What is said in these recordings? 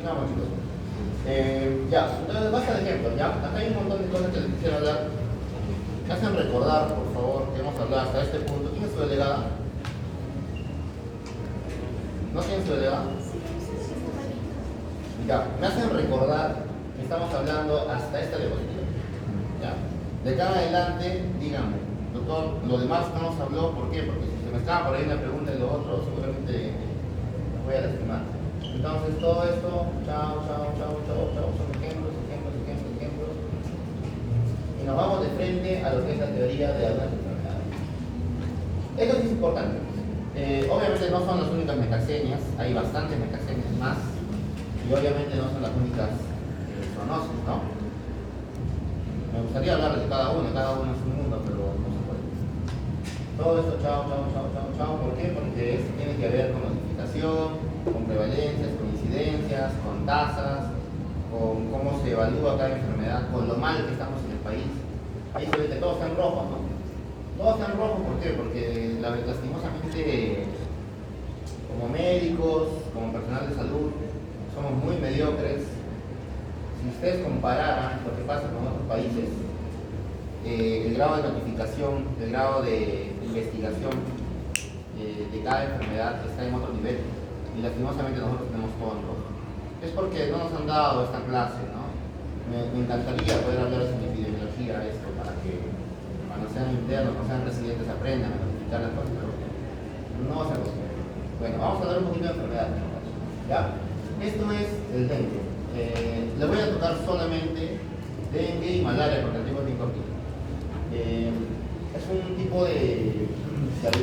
Continuamos, chicos. Ya, entonces basta de ejemplos, ¿ya? Acá hay un montón de cosas que les quisiera hablar. Me hacen recordar, por favor, que hemos hablado hasta este punto. ¿Quién es su delegada? ¿No tiene su delegada? Ya, me hacen recordar que estamos hablando hasta esta diapositiva. ¿Ya? De acá en adelante, díganme, doctor, lo demás no nos habló, ¿por qué? Porque si se me estaba por ahí una pregunta y lo otro, seguramente me voy a lastimar. Entonces, todo esto, chao, son ejemplos. Y nos vamos de frente a lo que es la teoría de algunas enfermedades. Esto sí es importante. Obviamente no son las únicas metaxenias, hay bastantes metaxenias más, y obviamente no son las únicas zoonosis, ¿no? Me gustaría hablar de cada uno es un mundo, pero no se puede. Todo esto, chao, ¿por qué? Porque esto tiene que ver con notificación, con prevalencias, con incidencias, con tasas, con cómo se evalúa cada enfermedad, con lo mal que estamos en el país. Ahí se ve que todo está en rojo, ¿no? Todo está en rojo, ¿por qué? Porque lastimosamente, como médicos, como personal de salud, somos muy mediocres. Si ustedes compararan lo que pasa con otros países, el grado de notificación, el grado de investigación de cada enfermedad está en otro nivel. Y lastimosamente nosotros tenemos todo en rojo. Es porque no nos han dado esta clase, ¿no? Me encantaría poder hablar de epidemiología esto para que cuando sean internos, cuando sean residentes aprendan a notificar las cosas, pero no va a ser posible. Bueno, vamos a hablar un poquito de enfermedades, ¿ya? Esto es el dengue. Le voy a tocar solamente dengue y malaria porque el tiempo es bien cortito. Es un tipo de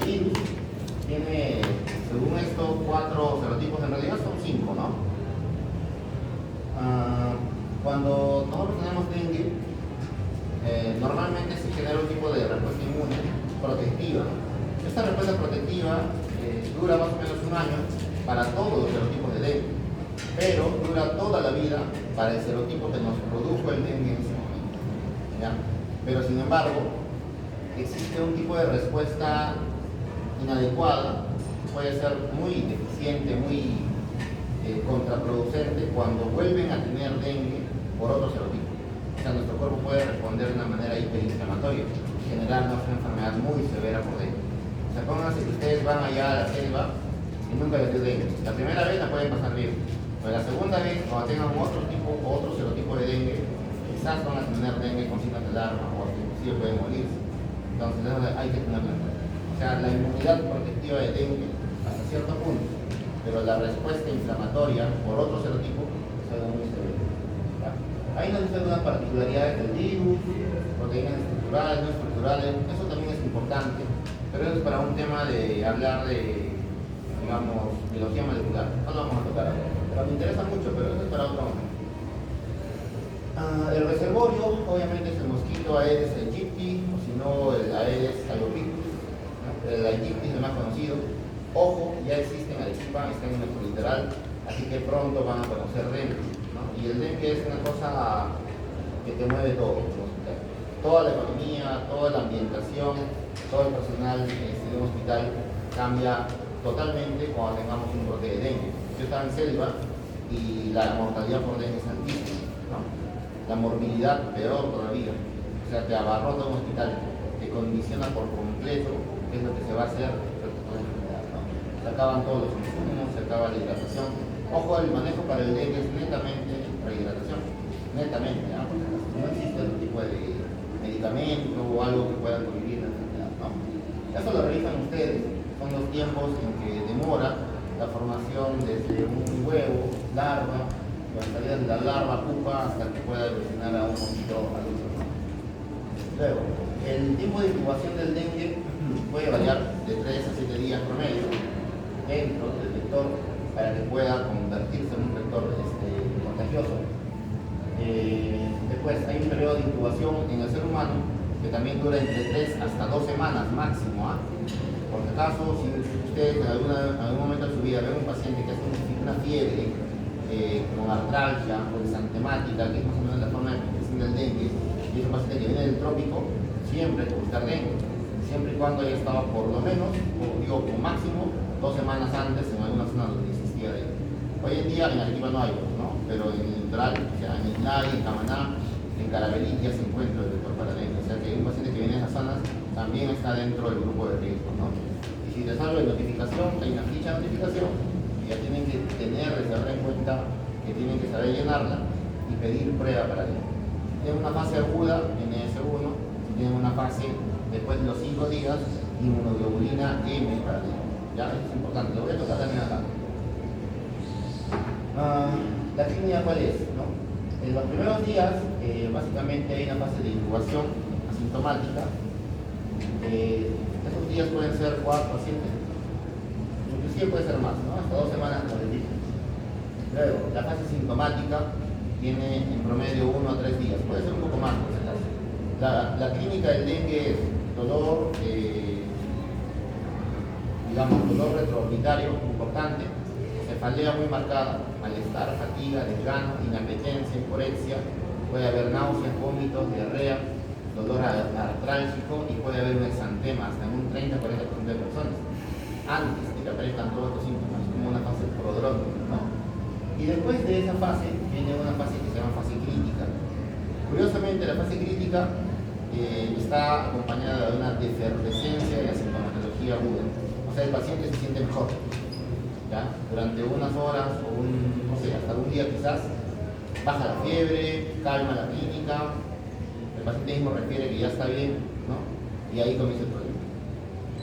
virus. Tiene, según esto, 4 serotipos, en realidad son 5, ¿no? Cuando nosotros tenemos dengue, normalmente se genera un tipo de respuesta inmune protectiva. Esta respuesta protectiva dura más o menos un año para todos los serotipos de dengue, pero dura toda la vida para el serotipo que nos produjo el dengue en ese momento, ¿ya? Pero sin embargo, existe un tipo de respuesta inadecuada, puede ser muy deficiente, muy contraproducente cuando vuelven a tener dengue por otro serotipo. O sea, nuestro cuerpo puede responder de una manera hiperinflamatoria, generando una enfermedad muy severa por dengue. O sea, pónganse que ustedes van allá a la selva y nunca les dio dengue. La primera vez la pueden pasar bien, pero la segunda vez, cuando tengan otro serotipo de dengue, quizás van a tener dengue con signos de alarma o inclusive pueden morirse. Entonces hay que tenerlo en cuenta. O sea, la inmunidad protectiva de dengue hasta cierto punto, pero la respuesta inflamatoria por otro serotipo es algo muy severo. ¿Ya? Ahí nos dicen unas particularidades del virus, proteínas estructurales, no estructurales, eso también es importante, pero eso es para un tema de hablar de, digamos, biología molecular. No lo vamos a tocar ahora, pero me interesa mucho, pero eso es para otro momento. El reservorio, obviamente, es el mosquito Aedes aegypti, o si no, el Aedes albopictus, ¿no? El aegypti es el más conocido. Ojo, ya existe en Arequipa, está en nuestro litoral, así que pronto van a conocer dengue, ¿no? Y el dengue es una cosa que te mueve todo, ¿no? Toda la economía, toda la ambientación, todo el personal de un hospital cambia totalmente cuando tengamos un brote de dengue. Yo estaba en selva y la mortalidad por dengue es altísima, ¿no? La morbilidad peor todavía, o sea, te abarrota un hospital, te condiciona por completo qué es lo que se va a hacer respecto a la enfermedad, ¿no? Se acaban todos los insumos, se acaba la hidratación. Ojo, el manejo para el dengue es netamente rehidratación, netamente, ¿no? Porque no existe otro tipo de medicamento o algo que pueda convivir la enfermedad, ¿no? Eso lo realizan ustedes, son los tiempos en que demora la formación desde un huevo, larva, la salida de la larva pupa hasta que pueda evolucionar a un mosquito adulto. Luego, el tiempo de incubación del dengue puede variar de 3 a 7 días promedio dentro del vector para que pueda convertirse en un vector contagioso. Después hay un periodo de incubación en el ser humano que también dura entre 3 hasta 2 semanas máximo. Por si acaso, si ustedes en algún momento de su vida ven un paciente que hace una fiebre con artralgia o exantemática, que es más o menos la forma de presentación del dengue, y es un paciente que viene del trópico, siempre hay que buscar dengue, siempre y cuando haya estado por lo menos, o digo como máximo, 2 semanas antes en alguna zona donde existía dengue. Hoy en día en Arequipa no hay, ¿no? pero en el litoral, o sea, en Islay, en Camaná, en Caravelí ya se encuentra el vector para dengue. O sea que un paciente que viene de esas zonas también está dentro del grupo de riesgo, ¿no? Y si les hablo de notificación, hay una ficha de notificación y ya tienen que tener, tener en cuenta que tienen que saber llenarla y pedir prueba para dengue. Tienen una fase aguda, NS1, tienen una fase después de los 5 días, inmunoglobulina M para dengue. Ya, eso es importante, lo voy a tocar también acá. La clínica, ¿cuál es? ¿No? En los primeros días, básicamente hay una fase de incubación asintomática. Esos días pueden ser 4 a 7, inclusive puede ser más, ¿no? Hasta 2 semanas como les dije. Luego, la fase sintomática tiene en promedio 1 a 3 días, puede ser un poco más por si acaso. La clínica del dengue es dolor, digamos, dolor retroorbitario importante, cefalea muy marcada, malestar, fatiga, desgano, inapetencia, hiporexia, puede haber náuseas, vómitos, diarrea, dolor artrálgico y puede haber un exantema hasta en un 30-40% de personas antes de que aparezcan todos estos síntomas, como una fase prodrómica, ¿no? Y después de esa fase viene una fase que se llama fase crítica. Curiosamente, la fase crítica está acompañada de una defervescencia de la sintomatología aguda. O sea, el paciente se siente mejor, ¿ya? Durante unas horas o no sé, hasta un día quizás, baja la fiebre, calma la clínica, el paciente mismo refiere que ya está bien, ¿no? Y ahí comienza el problema.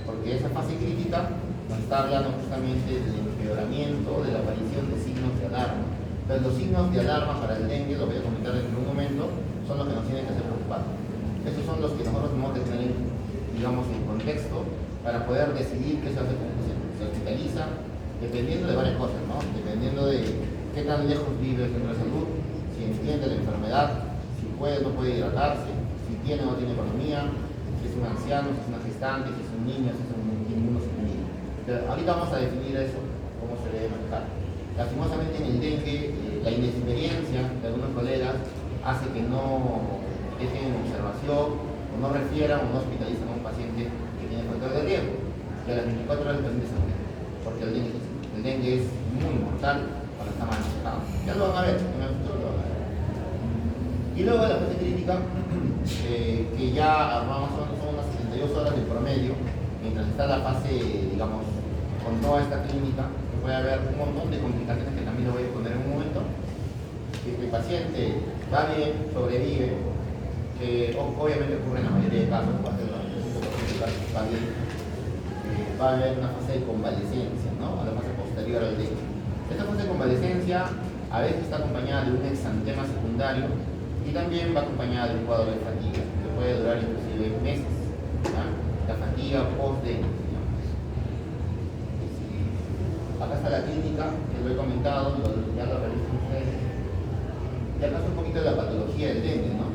Porque esa fase crítica nos está hablando justamente del empeoramiento, de la aparición de signos de alarma. Pero los signos de alarma para el dengue, lo voy a comentar en un momento, son los que nos tienen que hacer preocupar. Esos son los que nosotros tenemos que tener, digamos, en contexto para poder decidir qué se hace con el paciente. Se hospitaliza, dependiendo de varias cosas, ¿no? Dependiendo de qué tan lejos vive el centro de salud, si entiende la enfermedad, si puede o no puede hidratarse, si tiene o no tiene economía, si es un anciano, si es una gestante, si es un niño, si es un inmunosuprimido. Ahorita vamos a definir eso, cómo se debe manejar. Lastimosamente en el dengue, la inexperiencia de algunos colegas hace que no dejen en observación o no refieran o no hospitalicen a un paciente que tiene factor de riesgo. Y a las 24 horas el paciente se muere, porque el dengue es muy mortal cuando está mal manejado. Ya lo van a ver, en el futuro lo van a ver. Y luego la fase crítica, que ya vamos, son unas 72 horas de promedio, mientras está la fase, digamos, con toda esta clínica, puede haber un montón de complicaciones que también lo voy a exponer en un momento. Si el paciente va bien, sobrevive, que obviamente ocurre en la mayoría de casos, va a ser el 95% de casos, va bien, va a haber una fase de convalecencia, ¿no? A la fase posterior al dengue. Esta fase de convalecencia a veces está acompañada de un exantema secundario y también va acompañada de un cuadro de fatiga, que puede durar inclusive meses, ¿no? La fatiga post-dengue. Acá está la clínica, que lo he comentado, ya lo realizan ustedes. Y acá está un poquito de la patología del dengue, ¿no?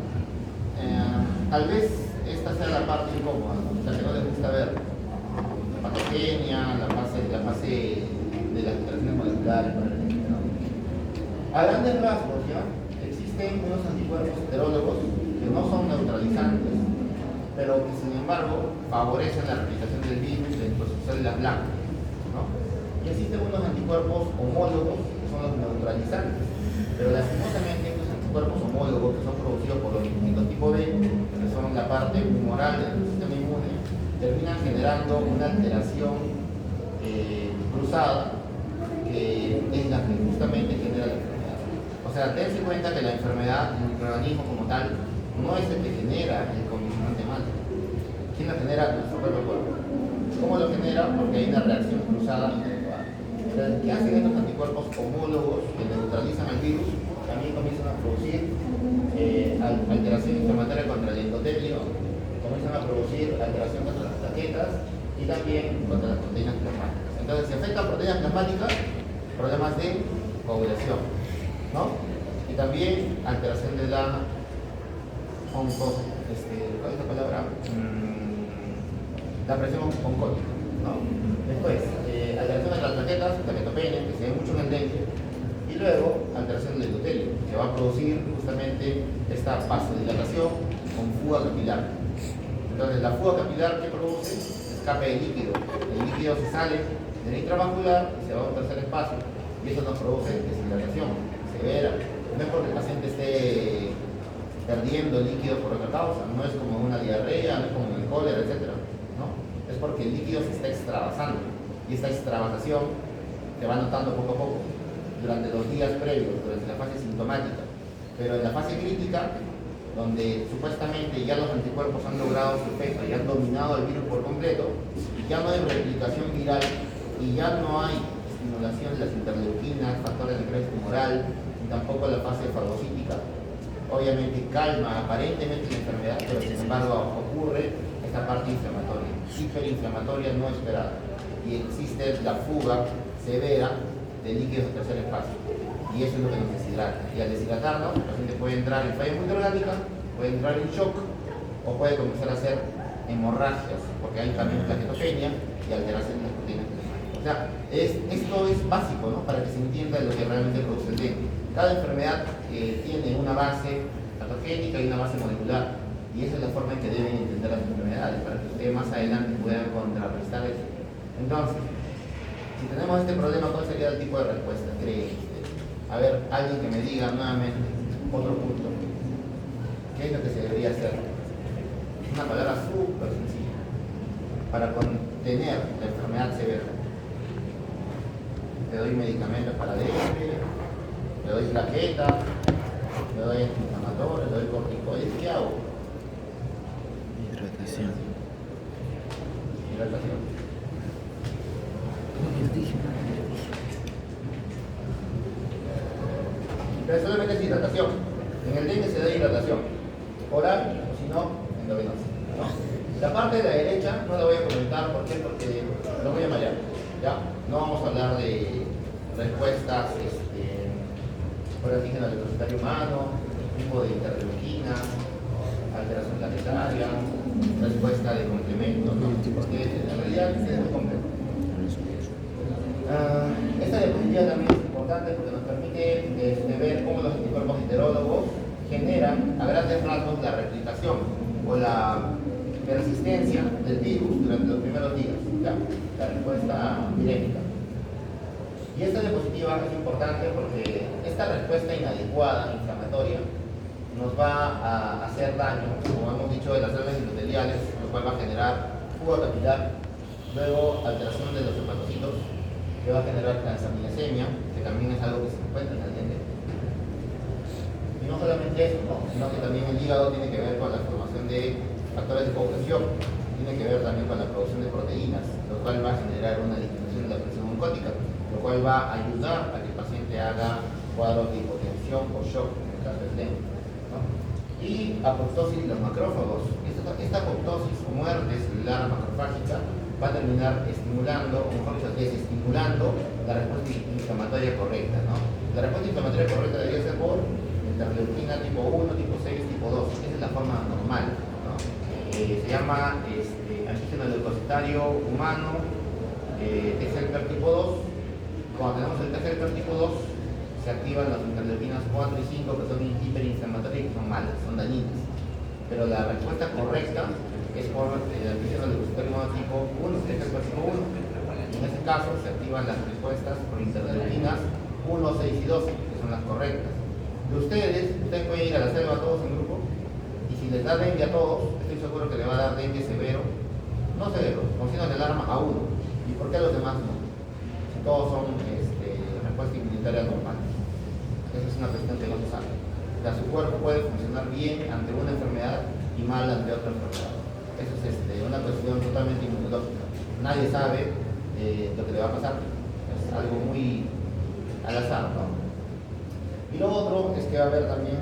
Tal vez esta sea la parte incómoda, ¿no? La que no les gusta ver. La patogenia, la fase de las interacciones moleculares para el dengue, ¿no? A grandes rasgos, ¿ya? Existen unos anticuerpos heterólogos que no son neutralizantes, pero que sin embargo favorecen la replicación del virus dentro de sus células blancas, ¿no? Y existen unos anticuerpos homólogos que son los neutralizantes, pero lastimosamente estos anticuerpos homólogos que son producidos por los linfocitos tipo B, que son la parte humoral del sistema inmune, terminan generando una alteración cruzada que es la que justamente genera la enfermedad. O sea, tense cuenta que la enfermedad, el microorganismo como tal, no es el que genera el condicionante mal. ¿Quién lo genera? Nuestro propio cuerpo. ¿Cómo lo genera? Porque hay una reacción cruzada. ¿Qué hacen estos anticuerpos homólogos que neutralizan al virus? También comienzan a producir alteración inflamatoria contra el endotelio, comienzan a producir alteración contra las plaquetas y también contra las proteínas plasmáticas. Entonces, si afectan proteínas plasmáticas, problemas de coagulación, ¿no? Y también alteración de la ¿cuál es la palabra? La presión oncótica, ¿no? Después, alteración de las plaquetas, plaquetopenia, que se ve mucho en el dengue, y luego alteración del endotelio, que va a producir justamente esta vasodilatación con fuga capilar. Entonces, la fuga capilar que produce escape de líquido. El líquido se sale del intravascular y se va a un tercer espacio, y eso nos produce deshidratación severa, No es porque el paciente esté perdiendo líquido por otra causa, no es como una diarrea, no es como el cólera, etc. ¿No? Es porque el líquido se está extravasando y esta extravasación se va notando poco a poco durante los días previos, durante la fase sintomática. Pero en la fase crítica, donde supuestamente ya los anticuerpos han logrado su efecto y han dominado el virus por completo, ya no hay replicación viral y ya no hay estimulación de las interleuquinas, factores de estrés tumoral, y tampoco la fase fagocítica. Obviamente calma aparentemente la enfermedad, pero sin embargo ocurre esta parte inflamatoria, hiperinflamatoria no esperada, y existe la fuga severa de líquidos de tercer espacio, y eso es lo que nos deshidrata. Y al deshidratarnos, el paciente puede entrar en falla multiorgánica, puede entrar en shock, o puede comenzar a hacer hemorragias, porque hay también plaquetopenia y alteración de las proteínas plasmáticas. O sea, esto es básico, ¿no? Para que se entienda lo que realmente produce el dengue. Cada enfermedad tiene una base patogénica y una base molecular, y esa es la forma en que deben entender las enfermedades, para que ustedes más adelante puedan contrarrestar eso. Entonces, si tenemos este problema, ¿cuál sería el tipo de respuesta? ¿Creen ustedes? A ver, alguien que me diga nuevamente otro punto. ¿Qué es lo que se debería hacer? Una palabra súper sencilla para contener la enfermedad severa. Le doy medicamentos para dengue, le doy plaquetas, le doy antiinflamatorios, le doy corticoides. ¿Qué hago? Hidratación. Hidratación. Pero solamente es hidratación. En el dengue se da hidratación oral o si no, endovenosa, ¿no? La parte de la derecha no la voy a comentar, ¿por qué? Porque lo voy a marear, ¿ya? No vamos a hablar de respuestas por antígeno electrocitario humano, tipo de interleuquina, alteración planetaria, respuesta de complemento, ¿no? Porque en realidad es muy complejo. Esta diapositiva también es importante porque nos permite ver cómo los anticuerpos heterólogos generan a grandes rasgos la replicación o la persistencia del virus durante los primeros días, ¿ya? La respuesta virémica. Y esta diapositiva es importante porque esta respuesta inadecuada, inflamatoria, nos va a hacer daño, como hemos dicho, de las células endoteliales, lo cual va a generar fuga capilar, luego alteración de los hepatocitos, que va a generar transaminasemia, que también es algo que se encuentra en el dengue. Y no solamente eso, ¿no? Sino que también el hígado tiene que ver con la formación de factores de coagulación, tiene que ver también con la producción de proteínas, lo cual va a generar una disminución de la presión oncótica, lo cual va a ayudar a que el paciente haga cuadros de hipotensión o shock en el caso del dengue, ¿no? Y apoptosis de los macrófagos. Esta apoptosis o muerte celular macrofágica va a terminar estimulando, o mejor dicho, desestimulando la respuesta inflamatoria correcta, ¿no? La respuesta inflamatoria correcta debería ser por interleuquina tipo 1, tipo 6, tipo 2. Esa es la forma normal, ¿no? Se llama antígeno leucocitario humano, T-helper tipo 2. Cuando tenemos el T-helper tipo 2, se activan las interleuquinas 4 y 5, que son hiperinflamatorias y que son malas, son dañinas. Pero la respuesta correcta es por el antígeno leucocitario humano tipo 1, T-helper tipo 1. Y en este caso se activan las respuestas por interleuquinas 1, 6 y 12, que son las correctas. De ustedes pueden ir a la selva todos en grupo, y si les da dengue a todos, estoy seguro que le va a dar dengue severo, no severo, con signos de alarma a uno. ¿Y por qué a los demás no? Si todos son respuesta inmunitaria normal. Esa es una cuestión que no se sabe. O sea, su cuerpo puede funcionar bien ante una enfermedad y mal ante otra enfermedad. Eso es una cuestión totalmente inmunológica. Nadie sabe lo que le va a pasar. Es algo muy al azar, ¿no? Y lo otro es que va a haber también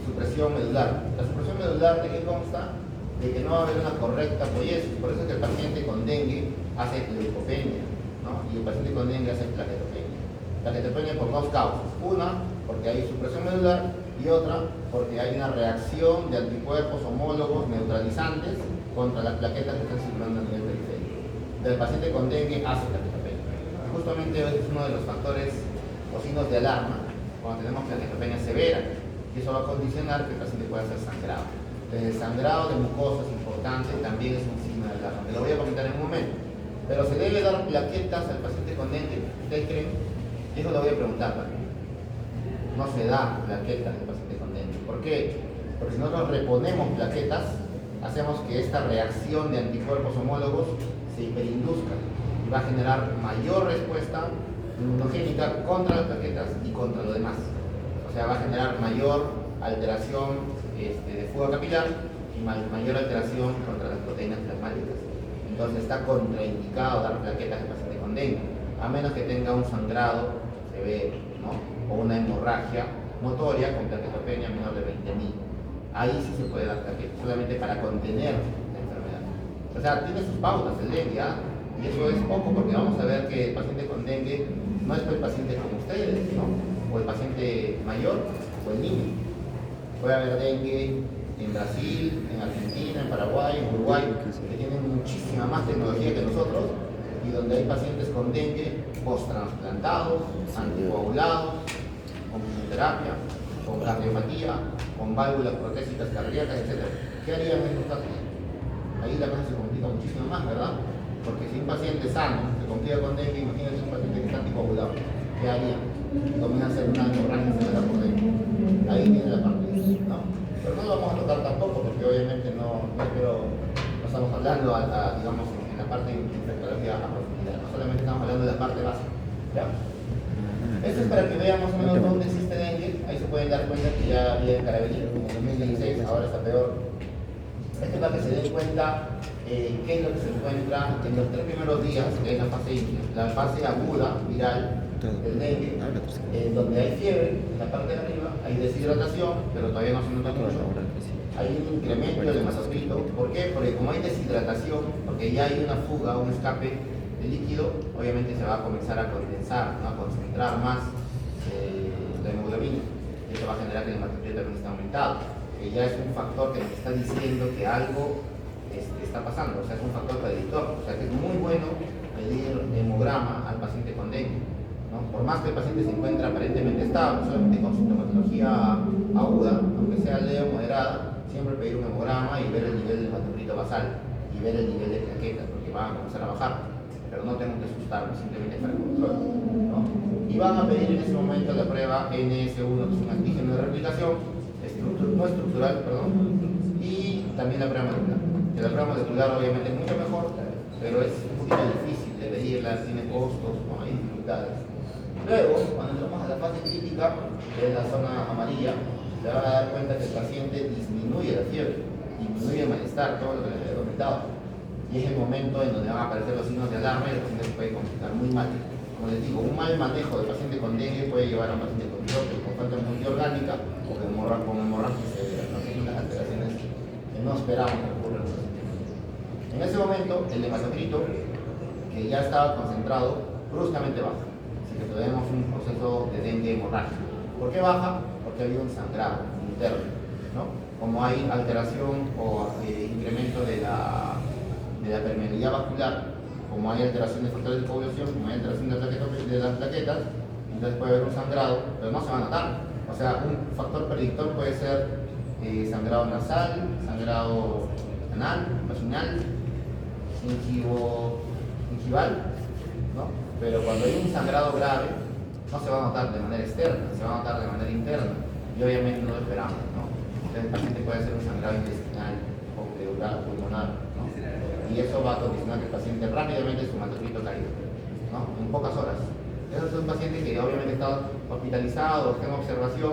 supresión medular. La supresión medular, ¿de qué consta? De que no va a haber una correcta poiesis. Por eso es que el paciente con dengue hace leucopenia, ¿no? Y el paciente con dengue hace plaquetopenia. Plaquetopenia por dos causas. Una, porque hay supresión medular, y otra, porque hay una reacción de anticuerpos homólogos neutralizantes contra las plaquetas que están circulando a nivel periférico. El paciente con dengue hace plaquetopenia. Justamente es uno de los factores o signos de alarma cuando tenemos plaquetopenia severa, y eso va a condicionar que el paciente pueda ser sangrado. El sangrado de mucosa es importante, también es un signo de alarma, te lo voy a comentar en un momento. Pero se debe dar plaquetas al paciente con dengue, ¿ustedes creen? Y eso lo voy a preguntar también. no se da plaquetas de paciente con dengue. ¿Por qué? Porque si nosotros reponemos plaquetas, hacemos que esta reacción de anticuerpos homólogos se hiperinduzca y va a generar mayor respuesta inmunogénica contra las plaquetas y contra lo demás. O sea, va a generar mayor alteración de fuga capilar y mayor alteración contra las proteínas plasmáticas. Entonces está contraindicado dar plaquetas en paciente con dengue, a menos que tenga un sangrado severo, ¿no? O una hemorragia notoria con plaquetopenia menor de 20.000. Ahí sí se puede dar plaquetas, solamente para contener la enfermedad. O sea, tiene sus pautas el dengue, ¿ah? Y eso es poco, porque vamos a ver que el paciente con dengue no es el paciente como ustedes, ¿no? O el paciente mayor o el niño. Puede haber dengue en Brasil, en Argentina, en Paraguay, en Uruguay, que tienen muchísima más tecnología que nosotros y donde hay pacientes con dengue post-transplantados, anticoagulados, con quimioterapia, con cardiopatía, con válvulas protésicas cardíacas, etc. ¿Qué harían en estos casos? Ahí la cosa se complica muchísimo más, ¿verdad? Porque si un paciente sano se complica con dengue, imagínense un paciente que está anticoagulado, ¿qué haría? Comienza a hacer una hemorragia severa por dengue. Ahí viene la parte, ¿no? Pero no lo vamos a tocar tampoco, porque obviamente no estamos hablando, digamos, en la parte de infectología a profundidad, no solamente estamos hablando de la parte básica, ¿ya? Esto es para que veamos más o menos dónde existe dengue. Ahí se pueden dar cuenta que ya había en Carabalí en 2016, ahora está peor. Esto es para que se den cuenta qué es lo que se encuentra en los 3 primeros días, que es la fase íntima, la fase aguda, viral, del dengue, donde hay fiebre, en la parte de arriba, hay deshidratación, pero todavía no se nota mucho. Hay un incremento del hematocrito. ¿Por qué? Porque como hay deshidratación, porque ya hay una fuga, un escape de líquido, obviamente se va a comenzar a condensar, ¿no? A concentrar más la hemoglobina. Eso va a generar que el hematocrito también esté aumentado, que ya es un factor que nos está diciendo que algo está pasando, o sea, es un factor predictor. O sea, que es muy bueno medir hemograma al paciente con dengue, ¿no? Por más que el paciente se encuentre aparentemente estable, solamente con sintomatología aguda, aunque sea leve o moderada, siempre pedir un hemograma y ver el nivel del hematocrito basal y ver el nivel de plaquetas, porque van a comenzar a bajar. Pero no tengo que asustarme, simplemente para control, ¿no? Y van a pedir en ese momento la prueba NS1, que es un antígeno de replicación, no estructural, perdón, y también la prueba molecular. Que la prueba molecular obviamente es mucho mejor, pero es un poquito difícil de medirla, tiene costos, ¿no? Hay dificultades. Luego, cuando entramos a la fase crítica, que es la zona amarilla, se van a dar cuenta que el paciente disminuye la fiebre, disminuye el malestar, todo lo que les he comentado. Y es el momento en donde van a aparecer los signos de alarma y el paciente se puede complicar muy mal. Como les digo, un mal manejo del paciente con dengue puede llevar a un paciente con choque, con falta de multiorgánica o con hemorragia severa, ¿no? Que son las alteraciones que no esperamos que ocurran. En ese momento, el hematocrito, que ya estaba concentrado, bruscamente baja. Así que tenemos un proceso de dengue hemorrágico. ¿Por qué baja? Porque había un sangrado interno, ¿no? Como hay alteración o incremento de la permeabilidad vascular, como hay alteración de factores de coagulación, como hay alteración de las plaquetas, entonces puede haber un sangrado, pero no se va a notar. O sea, un factor predictor puede ser sangrado nasal, sangrado anal, vaginal, gingival, ¿no? Pero cuando hay un sangrado grave, no se va a notar de manera externa, se va a notar de manera interna, y obviamente no lo esperamos, ¿no? Entonces el paciente puede hacer un sangrado intestinal o pleural, pulmonar, ¿no? Y eso va a condicionar que el paciente rápidamente su hematocrito caiga, ¿no? En pocas horas. Esos son pacientes que obviamente están hospitalizados, están en observación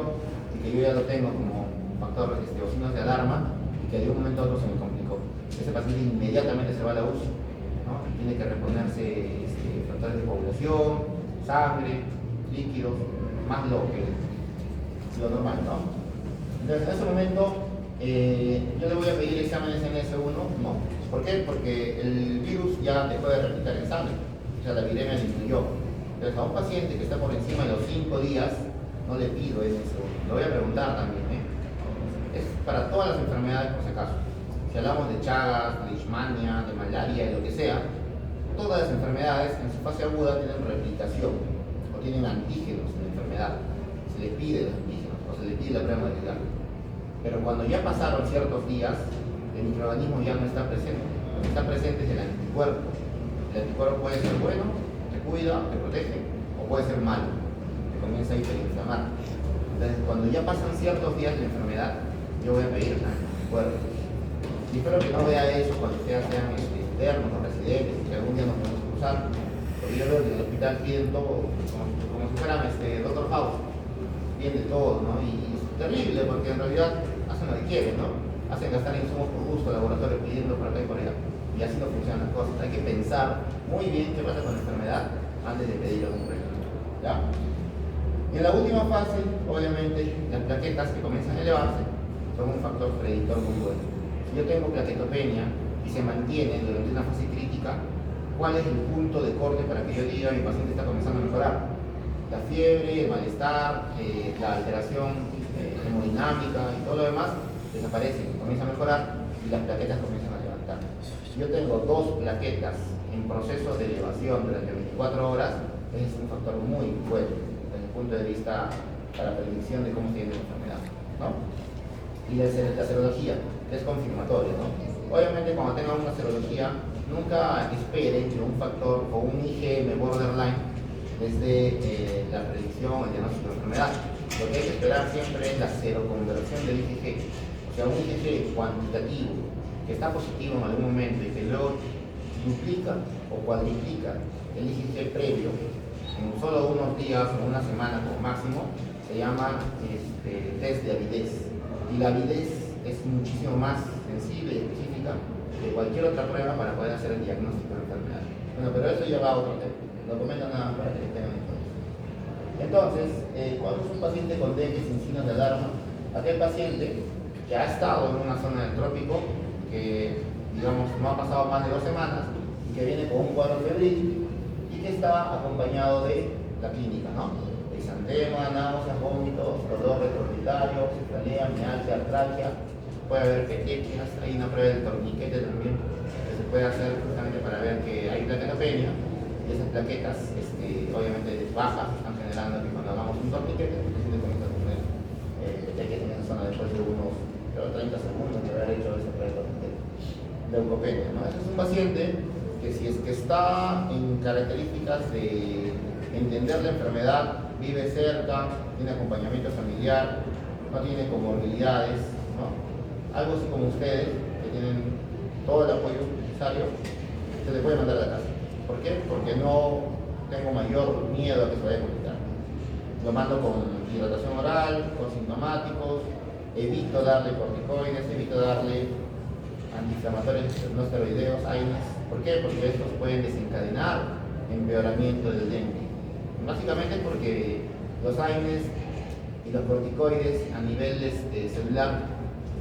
y que yo ya lo tengo como factor o signos de alarma y que de un momento a otro se me complicó. Ese paciente inmediatamente se va a la UCI, ¿no? Y tiene que reponerse factores de coagulación, sangre, líquidos, más lo normal, ¿no? Entonces en ese momento yo le voy a pedir exámenes NS1, no. ¿Por qué? Porque el virus ya dejó de replicar en sangre, o sea, la viremia disminuyó. Entonces a un paciente que está por encima de los 5 días, no le pido NS1. Lo voy a preguntar también, Es para todas las enfermedades por si acaso. Si hablamos de Chagas, de Leishmania, de malaria, de lo que sea, todas las enfermedades en su fase aguda tienen replicación o tienen antígenos de la enfermedad. Se les pide los antígenos o se les pide la prueba molecular. Pero cuando ya pasaron ciertos días, el microorganismo ya no está presente. Lo que está presente es el anticuerpo. El anticuerpo puede ser bueno, te cuida, te protege, o puede ser malo, te comienza a hiperinflamar. Entonces, cuando ya pasan ciertos días de la enfermedad, yo voy a pedir acuerdo. Y espero que no vea eso cuando ustedes sean internos o residentes, que algún día nos podemos cruzar. Porque yo veo que en el hospital piden todo, como si fueran Dr. House, piden de todo, ¿no? Y es terrible porque en realidad hacen lo que quieren, ¿no? Hacen gastar insumos por gusto, laboratorios pidiendo por acá y por allá. Y así no funcionan las cosas. Hay que pensar muy bien qué pasa con la enfermedad antes de pedir algún proyecto. ¿Ya? Y en la última fase, obviamente, las plaquetas que comienzan a elevarse son un factor predictor muy bueno. Si yo tengo plaquetopenia y se mantiene durante una fase crítica, ¿cuál es el punto de corte para que yo diga mi paciente está comenzando a mejorar? La fiebre, el malestar, la alteración hemodinámica y todo lo demás desaparece, comienza a mejorar y las plaquetas comienzan a levantar. Si yo tengo dos plaquetas en proceso de elevación durante 24 horas, ese es un factor muy bueno desde el punto de vista para la predicción de cómo tiene la enfermedad, ¿no? Y la serología es confirmatoria, ¿no? Obviamente cuando tengan una serología, nunca esperen que un factor o un IgM borderline desde la predicción, el diagnóstico de enfermedad. Lo que hay que esperar siempre es la seroconversión del IgG. O sea, un IgG cuantitativo que está positivo en algún momento y que luego duplica o cuadriplica el IgG previo en solo unos días o una semana como máximo, se llama test de avidez. Y la avidez es muchísimo más sensible y específica que cualquier otra prueba para poder hacer el diagnóstico de la enfermedad. Bueno, pero eso ya va a otro tema. No comento nada para que tengan en cuenta. Entonces, cuando es un paciente con dengue sin signos de alarma, aquel paciente que ha estado en una zona del trópico, que digamos no ha pasado más de 2 semanas y que viene con un cuadro febril y que está acompañado de la clínica, ¿no? Exantema, náuseas, vómitos, dolor retroorbital, cefalea, mialgia, artralgia, puede haber petequias, hay una prueba del torniquete también que se puede hacer justamente para ver que hay plaquetopenia. Y esas plaquetas, obviamente bajas, están generando que cuando hagamos un torniquete, el paciente comienza a tener petequias en esa zona después de unos 30 segundos de haber hecho esa prueba de leucopenia, ¿no? Ese es un paciente que si es que está en características de entender la enfermedad, vive cerca, tiene acompañamiento familiar, no tiene comorbilidades, ¿no? Algo así como ustedes, que tienen todo el apoyo necesario, se le puede mandar a la casa. ¿Por qué? Porque no tengo mayor miedo a que se vaya a complicar. Lo mando con hidratación oral, con sintomáticos, evito darle corticoides, evito darle antiinflamatorios no esteroideos, AINES. ¿Por qué? Porque estos pueden desencadenar empeoramiento del dengue. Básicamente porque los AINES y los corticoides a nivel celular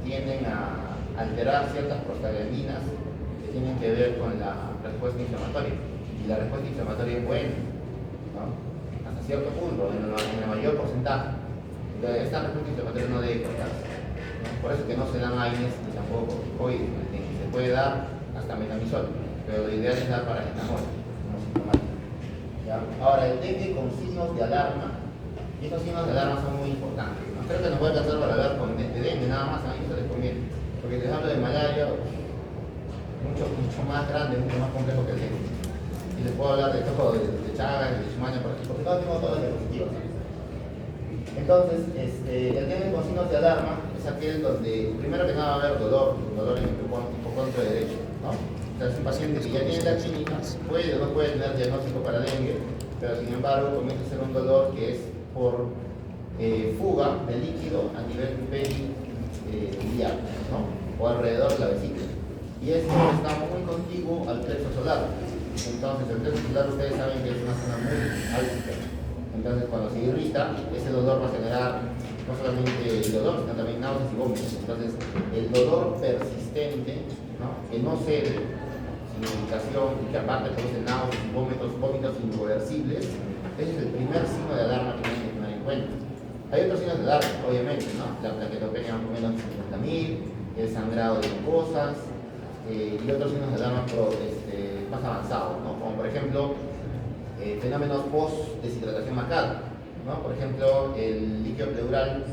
tienden a alterar ciertas prostaglandinas que tienen que ver con la respuesta inflamatoria. Y la respuesta inflamatoria es buena, ¿no? Hasta cierto punto, en el mayor porcentaje. Entonces, esta respuesta inflamatoria no debe cortarse, ¿no? Por eso que no se dan AINES ni tampoco corticoides. Se puede dar hasta metamizol, pero lo ideal es dar paracetamol como sintomático. ¿Ya? Ahora, el dengue con signos de alarma, y estos signos de alarma son muy importantes, ¿no? Creo que nos voy a alcanzar para hablar con dengue nada más, a mí eso les conviene, porque les hablo de malaria mucho más grande, mucho más complejo que el dengue. Y les puedo hablar de todo, de Chagas, de Leishmania, por aquí, porque no tengo todas las diapositivas. Entonces, el dengue con signos de alarma es aquel donde, primero que nada, va a haber dolor en el hipocondrio derecho, ¿no? O sea, es un paciente que ya tiene la clínica, puede o no puede tener diagnóstico para dengue, pero sin embargo comienza a ser un dolor que es por fuga de líquido a nivel periliar, ¿no? O alrededor de la vesícula. Y esto está muy contiguo al plexo solar. Entonces, el plexo solar ustedes saben que es una zona muy álgica. Entonces, cuando se irrita, ese dolor va a generar no solamente el dolor, sino también náuseas y vómitos. Entonces, el dolor persistente, ¿no? Que no cede, sin indicación, y que aparte produce náuseas y vómitos incoercibles, ese es el primer signo de alarma que tienen que tener en cuenta. Hay otros signos de alarma, obviamente, ¿no? La plaquetopenia más o menos 50.000, el sangrado de mucosas, y otros signos de alarma más avanzados, ¿no? Como por ejemplo, fenómenos post-deshidratación marcada, ¿no? Por ejemplo, el líquido pleural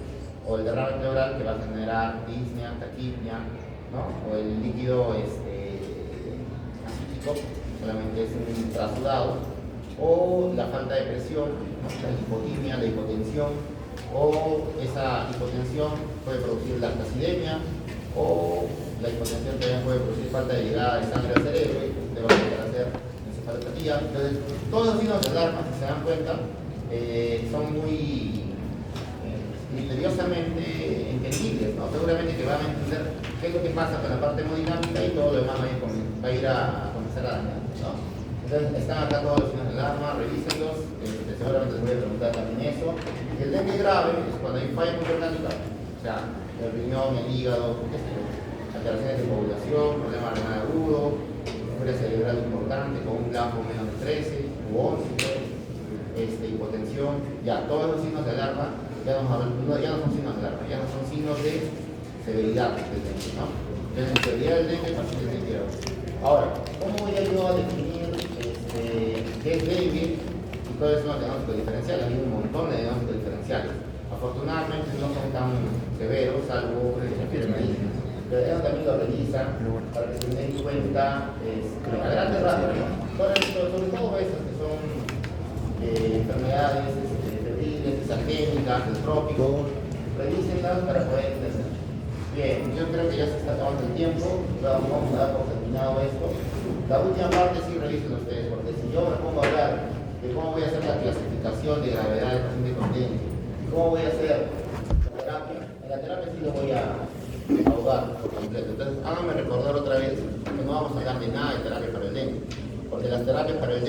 o el derrame pleural que va a generar disnea, taquipnia, ¿no? O el líquido acítico, solamente es un trasudado, o la falta de presión, ¿no? La hipotimia, la hipotensión, o esa hipotensión puede producir lactacidemia, o la hipotensión también puede producir falta de llegada de sangre al cerebro y te va a llegar a hacer encefalopatía. Entonces, todos los signos de alarma, si se dan cuenta, son muy misteriosamente entendibles, ¿no? Seguramente que van a entender qué es lo que pasa con la parte hemodinámica y todo lo demás va a ir a comenzar a dañar, ¿no? Entonces, están acá todos los signos de alarma, revísenlos, seguramente les voy a preguntar también eso. Y el dengue grave es cuando hay falla orgánica, o sea, el riñón, el hígado, alteraciones de coagulación, problema renal agudo, fibra cerebral importante con un blanco menos de 13 u 11, hipotensión, ya todos los signos de alarma ya no son signos de alarma, ya no son signos de severidad del dengue, ¿no? Entonces, en severidad del dengue, el paciente se quiere. Ahora, ¿cómo voy a yo a definir qué es dengue y cuáles son los diagnósticos diferenciales? Hay un montón de diagnósticos diferenciales. Afortunadamente no son tan severos, salvo enfermedades. Pero ellos también lo revisan para que se den cuenta a grandes rasgos, ¿no? Sobre todo esas que son enfermedades febriles, exangénicas, del trópico, revísenlas para poder entender. Bien, yo creo que ya se está acabando el tiempo, vamos a dar por terminado esto. La última parte sí revisen ustedes, porque si yo me pongo a hablar de cómo voy a hacer la clasificación de gravedad del paciente con dengue, y cómo voy a hacer la terapia, en la terapia sí lo voy a ahogar por completo. Entonces, háganme recordar otra vez que no vamos a hablar de nada de terapia para el dengue, porque las terapias para el dengue